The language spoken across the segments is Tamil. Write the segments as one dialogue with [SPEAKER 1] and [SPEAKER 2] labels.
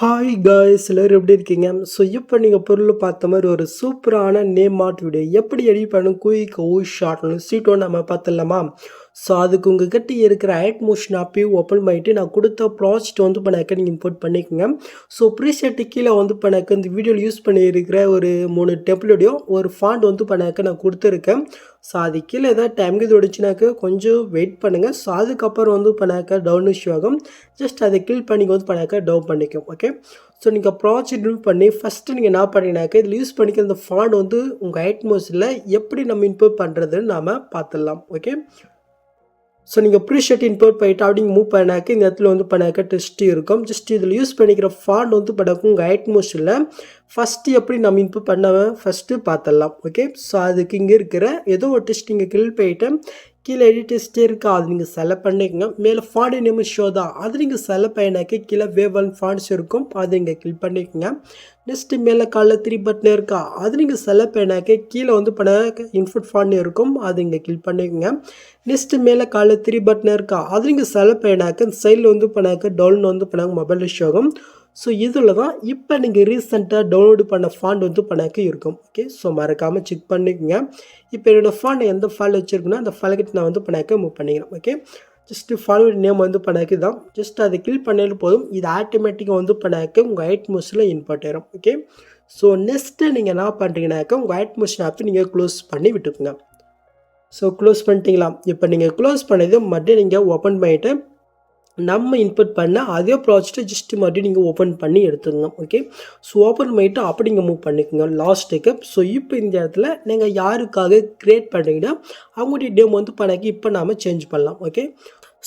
[SPEAKER 1] ஹாய் காய்ஸ் எல்லோரும் எப்படி இருக்கீங்க? ஸோ இப்போ நீங்கள் பொருள் பார்த்த மாதிரி ஒரு சூப்பரான நேம் மார்ட் வீடியோ எப்படி எடிட் பண்ணும் குயிக் ஷார்ட்னு சீட்டோ நம்ம பார்த்துடலாமா? ஸோ அதுக்கு உங்ககிட்ட இருக்கிற ஐட் மோஷன் ஆப்பையும் ஓப்பன் பண்ணிவிட்டு நான் கொடுத்த ப்ராஜெக்ட் வந்து பண்ணாக்க நீங்கள் இம்போர்ட் பண்ணிக்கோங்க. ஸோ ப்ரீசெட்டு கீழே வந்து பண்ணாக்க இந்த வீடியோவில் யூஸ் பண்ணியிருக்கிற ஒரு 3 டெம்ப்ளேட்டையும் ஒரு ஃபாண்ட் வந்து பண்ணாக்க நான் கொடுத்துருக்கேன். ஸோ அது கீழே ஏதாவது டைமுக்கு இது ஒடிச்சுனாக்க கொஞ்சம் வெயிட் பண்ணுங்கள். ஸோ அதுக்கப்புறம் வந்து பண்ணாக்க டவுன் இஷ்யூ ஆகும். ஜஸ்ட் அதை கிளிக் பண்ணி வந்து பண்ணாக்க டவுன் பண்ணிக்கும். ஓகே, ஸோ நீங்கள் ப்ராஜெக்ட் ரிவ்யூ பண்ணி ஃபஸ்ட்டு நீங்கள் என்ன பண்ணினாக்க இதில் யூஸ் பண்ணிக்கிற இந்த ஃபாண்ட் வந்து உங்கள் ஐட்மோஸில் எப்படி நம்ம இம்போர்ட் பண்ணுறதுன்னு நாம் பார்த்துடலாம். ஓகே, ஸோ நீங்கள் ப்ரீஷர்ட் இம்போர்ட் பண்ணிவிட்டு அப்படிங்க மூவ் பண்ணாக்க இந்த இடத்துல வந்து பண்ணாக்க டெஸ்ட் இருக்கும். ஜஸ்ட் இதில் யூஸ் பண்ணிக்கிற ஃபாண்ட் வந்து பண்ணாக்க உங்கள் ஐட்மோஸில் ஃபஸ்ட்டு எப்படி நம்ம இம்போர்ட் பண்ண ஃபஸ்ட்டு பார்த்துடலாம். ஓகே, ஸோ அதுக்கு இங்கே இருக்கிற ஏதோ ஒரு டெஸ்ட் இங்கே கிளிக் பண்ணிவிட்டு கீழே எடிட் டெஸ்ட்டே இருக்கா அது நீங்கள் செலக்ட் பண்ணிக்கோங்க. மேலே ஃபாண்ட் நேம் ஷோ தான் அது நீங்கள் செலக்ட் பண்ணினாக்க கீழே வேவ் ஒன் ஃபாண்ட்ஸ் இருக்கும் அது நீங்கள் கிளிக் பண்ணிக்கோங்க. நெக்ஸ்ட்டு மேலே காலில் 3 பட்டன் இருக்கா அது நீங்கள் செலக்ட் பண்ணினாக்க கீழே வந்து பண்ண இன்புட் ஃபாண்ட் இருக்கும் அது இங்கே கிளிக் பண்ணிக்கோங்க. நெக்ஸ்ட்டு மேலே காலில் 3 பட்டன் இருக்கா அது நீங்கள் செலக்ட் பண்ணினாக்க சைடில் வந்து பண்ணாக்க டவுன் வந்து பண்ணாங்க மொபைல் ஷோ ஆகும். ஸோ இதில் தான் இப்போ நீங்கள் ரீசெண்டாக டவுன்லோடு பண்ண ஃபாண்ட் வந்து பண்ணாக்க இருக்கும். ஓகே, ஸோ மறக்காமல் செக் பண்ணிக்கோங்க. இப்போ என்னோடய ஃபாண்ட் எந்த ஃபால் வச்சுருக்குன்னா அந்த ஃபால்கிட்ட நான் வந்து பண்ணாக்க மூவ் பண்ணிக்கிறேன். ஓகே, ஜஸ்ட்டு ஃபாலோவர் நேம் வந்து பண்ணாக்க தான் ஜஸ்ட் அதை கிளிக் பண்ணாலும் போதும். இது ஆட்டோமேட்டிக்காக வந்து பண்ணாக்க உங்கள் ஐட்மோஸில் இன்புட் ஆயிரும். ஓகே, ஸோ நெக்ஸ்ட்டு நீங்கள் என்ன பண்ணுறீங்கனாக்கா உங்கள் ஐட்மோஷன் ஆப்பை நீங்கள் க்ளோஸ் பண்ணி விட்டுக்குங்க. ஸோ க்ளோஸ் பண்ணிட்டீங்களா? இப்போ நீங்கள் க்ளோஸ் பண்ணது மறுபடியும் நீங்கள் ஓப்பன் பண்ணிவிட்டு நம்ம இன்புட் பண்ண அதே ப்ராஜெக்ட்டை ஜஸ்ட்டு மறுபடியும் நீங்கள் ஓப்பன் பண்ணி எடுத்துங்க. ஓகே, ஸோ ஓப்பன் பண்ணிவிட்டு அப்படி நீங்கள் மூவ் பண்ணிக்கோங்க லாஸ்ட்டுக்கு. ஸோ இப்போ இந்த இடத்துல நீங்கள் யாருக்காக க்ரியேட் பண்ணுறீங்கன்னா அவங்களுடைய நேம் வந்து பண்ணாக்கி இப்போ நாம் சேஞ்ச் பண்ணலாம். ஓகே,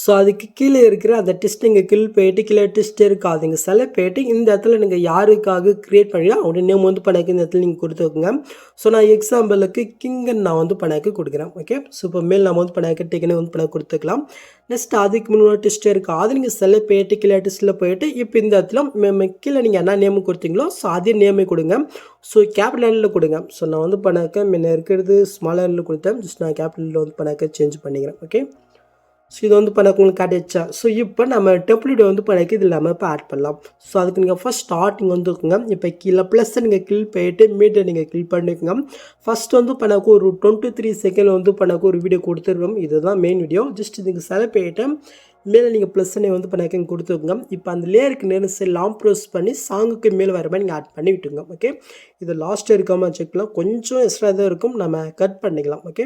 [SPEAKER 1] ஸோ அதுக்கு கீழே இருக்கிற அந்த டெஸ்ட் நீங்கள் கிளிக் போயிட்டு கீழே டெஸ்ட் இருக்காது நீங்கள் செலக்ட் போயிட்டு இந்த இடத்துல நீங்கள் யாருக்காக க்ரியேட் பண்ணினா அவங்களுடைய நேம் வந்து பண்ணாக்கி இந்த இடத்துல நீங்கள் கொடுத்துக்கோங்க. ஸோ நான் எக்ஸாம்பிளுக்கு கிங்கன் நான் வந்து பண்ணாக்கி கொடுக்குறேன். ஓகே, ஸோ இப்போ மேல் நம்ம வந்து பண்ணாக்கி டெக்கனே வந்து பண்ண கொடுத்துக்கலாம். நெக்ஸ்ட் அதுக்கு முன்னாடி டெஸ்ட் இருக்கா அது நீங்கள் செலக்ட் போயிட்டு கீழே டெஸ்ட்டில் போயிட்டு இப்போ இந்த இடத்துல கீழே நீங்கள் என்ன நேமு கொடுத்தீங்களோ ஸோ அதே நேமே கொடுங்க. ஸோ கேபிட்டலில் கொடுங்க. ஸோ நான் வந்து பண்ணாக்க முன்ன இருக்கிறது ஸ்மாலரில் கொடுத்தேன். ஜஸ்ட் நான் கேபிட்டலில் வந்து பண்ணாக்க சேஞ்ச் பண்ணிக்கிறேன். ஓகே, ஸோ இது வந்து பண்ணாக்க உங்களுக்கு காட்டிடுச்சா? ஸோ இப்போ நம்ம டெம்ப்ளேட் வந்து பண்ணாக்க இது இல்லாமல் இப்போ ஆட் பண்ணலாம். ஸோ அதுக்கு நீங்கள் ஃபஸ்ட் ஸ்டார்டிங் வந்து இருக்குங்க. இப்போ கீழே ப்ளஸ் நீங்கள் கிளிக் பண்ணிட்டு மீட்டை நீங்கள் கிளிக் பண்ணிக்கோங்க. ஃபஸ்ட் வந்து பண்ணாக்க ஒரு 23 செகண்ட் வந்து பண்ணாக்க ஒரு வீடியோ கொடுத்துருக்கோம். இதுதான் மெயின் வீடியோ. ஜஸ்ட் இதுக்கு செலக்ட் பண்ணிட்டு மேலே நீங்கள் ப்ளஸ்ஸனை வந்து பண்ணாக்க கொடுத்துருக்கோங்க. இப்போ அந்த லேயருக்கு நேரம் லாங் ப்ரோஸ் பண்ணி சாங்குக்கு மேலே வர மாதிரி நீங்கள் ஆட் பண்ணி விட்டுங்க. ஓகே, இது லாஸ்ட்டு இருக்காமல் செக்லாம் கொஞ்சம் எக்ஸ்ட்ரா தான் இருக்கும் நம்ம கட் பண்ணிக்கலாம். ஓகே,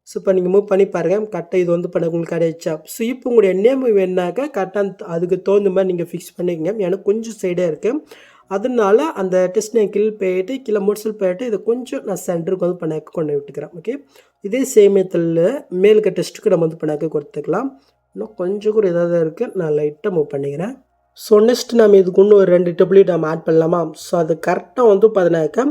[SPEAKER 1] ஸோ இப்போ நீங்கள் மூவ் பண்ணி பாருங்கள் கரெக்டாக இது வந்து பண்ண உங்களுக்கு கிடைச்சா. ஸோ இப்போ உங்களுடைய நேம் வேணாக்கா கரெக்டாக அதுக்கு தகுந்த மாதிரி நீங்கள் ஃபிக்ஸ் பண்ணிக்கோங்க. எனக்கு கொஞ்சம் சைடாக இருக்குது அதனால அந்த டெஸ்ட் நான் கிளிக் போயிட்டு கீழே முடிச்சல் போயிட்டு இதை கொஞ்சம் நான் சென்டருக்கு வந்து பண்ணாக்க கொண்டு விட்டுக்கிறேன். ஓகே, இதே சேமியத்தில் மேலுக்கு டெஸ்ட்டுக்கு நம்ம வந்து பண்ணாக்க கொடுத்துக்கலாம். இன்னும் கொஞ்சம் கூட ஏதாவது இருக்குது நான் லைட்டாக மூவ் பண்ணிக்கிறேன். ஸோ நெக்ஸ்ட் நம்ம இதுக்கு இன்னும் ஒரு 2 டெம்ப்ளேட் நம்ம ஆட் பண்ணலாமா? ஸோ அது கரெக்டாக வந்து பார்த்தீங்கன்னாக்கா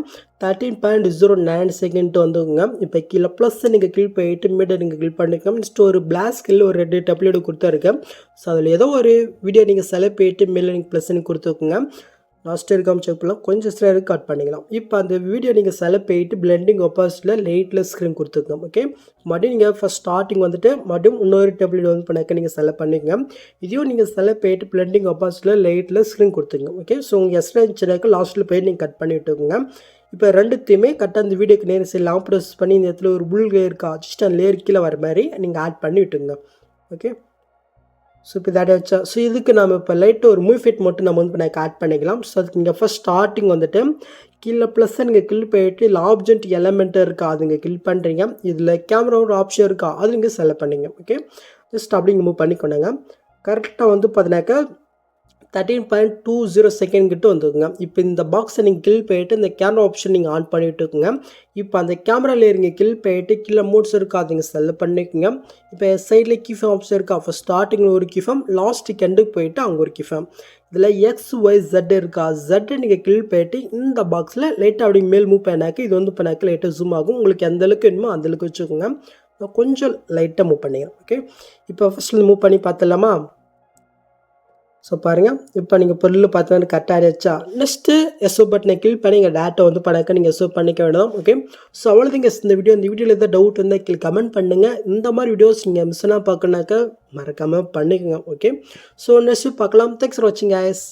[SPEAKER 1] 13.09 செகண்ட் வந்துங்க. இப்போ கீழே ப்ளஸ் நீங்கள் கிளிக் பண்ணிட்டு மீட்டை நீங்கள் கிளிக் பண்ணிக்கலாம். நெக்ஸ்ட் ஒரு பிளாக் ஸ்கில் ஒரு 2 டெம்ப்ளேட் கொடுத்துருக்கேன். ஸோ அதில் ஏதோ ஒரு வீடியோ நீங்கள் செலக்ட் பண்ணிட்டு மேலே நீங்கள் ப்ளஸ்ன்னு கொடுத்துக்கோங்க. லாஸ்ட்டு இருக்காமல் செக் பண்ணலாம் கொஞ்சம் ஸ்ட்ரைட் கட் பண்ணிக்கலாம். இப்போ அந்த வீடியோ நீங்கள் செலக்ட் பண்ணிட்டு பிளெண்டிங் ஒப்பாசிட்டியில் லைட்டில் ஸ்க்ரீன் கொடுத்துக்கோங்க. ஓகே, மறுபடியும் நீங்கள் ஃபஸ்ட் ஸ்டார்டிங் வந்துட்டு மறுபடியும் இன்னொரு டெம்ப்ளேட் வந்து பண்ணாக்க நீங்கள் செலக்ட் பண்ணிக்கோங்க. இதையும் நீங்கள் செலக்ட் பண்ணிட்டு பிளெண்டிங் ஒப்பாசிட்டியில் லைட்டில் ஸ்க்ரீன் கொடுத்துங்க. ஓகே, ஸோ உங்கள் எக்ஸ்ட்ரா இருந்துச்சுனாக்க லாஸ்ட்டில் போய் நீங்கள் கட் பண்ணி விட்டுக்கோங்க. இப்போ ரெண்டுத்தையுமே கரெக்டாக அந்த வீடியோக்கு நேரம் லாங் ப்ரெஸ் பண்ணி இந்த இடத்துல ஒரு புல் இருக்கா ஜஸ்ட் அந்த லேயர் கீழே வர மாதிரி நீங்கள் ஆட் பண்ணி விட்டுங்க. ஓகே, ஸோ இப்போ இதை வச்சா. ஸோ இதுக்கு நம்ம இப்போ லைட்டு ஒரு மூவ்ஃபிட் மட்டும் நம்ம வந்து பண்ணாக்க ஆட் பண்ணிக்கலாம். ஸோ அதுக்கு இங்கே ஃபஸ்ட் ஸ்டார்டிங் வந்துட்டு கீழே ப்ளஸ்ஸை நீங்கள் கிளிக் பண்ணிட்டு இல்லை ஆப்ஜெக்ட் எலமெண்ட்டு இருக்கா அது நீங்கள் கிளிக் பண்ணுறீங்க. இதில் கேமரா ஒரு ஆப்ஷன் இருக்கா அது நீங்கள் செலக்ட் பண்ணிங்க. ஓகே, ஜஸ்ட் அப்படிங்க மூவ் பண்ணிக்கொண்டாங்க. கரெக்டாக வந்து பார்த்தீங்கன்னாக்கா 13.20 செகண்ட் கிட்ட வந்துக்குங்க. இப்போ இந்த பாக்ஸை நீங்கள் கிளிக் பண்ணிட்டு இந்த கேமரா ஆப்ஷன் நீங்கள் ஆன் பண்ணிவிட்டு இருக்குங்க. இப்போ அந்த கேமரா லேயர் நீங்கள் கிளிக் பண்ணிட்டு கீழே மோட்ஸ் இருக்கா அது நீங்கள் செலக்ட் பண்ணிக்கோங்க. இப்போ சைடில் கீஃபேம் ஆப்ஷன் இருக்கா அப்போ ஸ்டார்டிங்கில் ஒரு கீஃபேம் லாஸ்ட்டுக்கு எண்டுக்கு போயிட்டு அங்கே ஒரு கீஃபேம் இதில் XYZ இருக்கா Z நீங்கள் கிளிக் பண்ணிட்டு இந்த பாக்ஸில் லைட்டாக அப்படி மேல் மூவ் பண்ணாக்க இது வந்து பண்ணாக்க லைட்டாக ஜூம் ஆகும். உங்களுக்கு எந்த அளவுக்கு வேணுமோ அந்தளவுக்கு வச்சுக்கோங்க. நான் கொஞ்சம் லைட்டாக மூவ் பண்ணிக்கிறேன். ஓகே, இப்போ ஃபஸ்ட்டில் மூவ் பண்ணி பார்த்துடலாமா? ஸோ பாருங்கள் இப்போ நீங்கள் பொருள் பார்த்தீங்கன்னா கரெக்டாக ஆகிடுச்சா? நெக்ஸ்ட்டு எஸ்ஓ பட்டனை கிளிக் பண்ணி எங்கள் டேட்டா வந்து பண்ணாக்க நீங்கள் எஸ்ஓ பண்ணிக்க வேண்டாம். ஓகே, ஸோ அவ்வளோதாங்க இந்த வீடியோவில் எதாவது டவுட் இருந்தால் கீழே கமெண்ட் பண்ணுங்கள். இந்த மாதிரி வீடியோஸ் நீங்கள் மிஸ்ஸாக பார்க்கணுனாக்கா மறக்காமல் பண்ணிக்கோங்க. ஓகே, ஸோ நெக்ஸ்ட்டு பார்க்கலாம். தேங்க்ஸ் ஃபார் வாட்சிங் கைஸ்.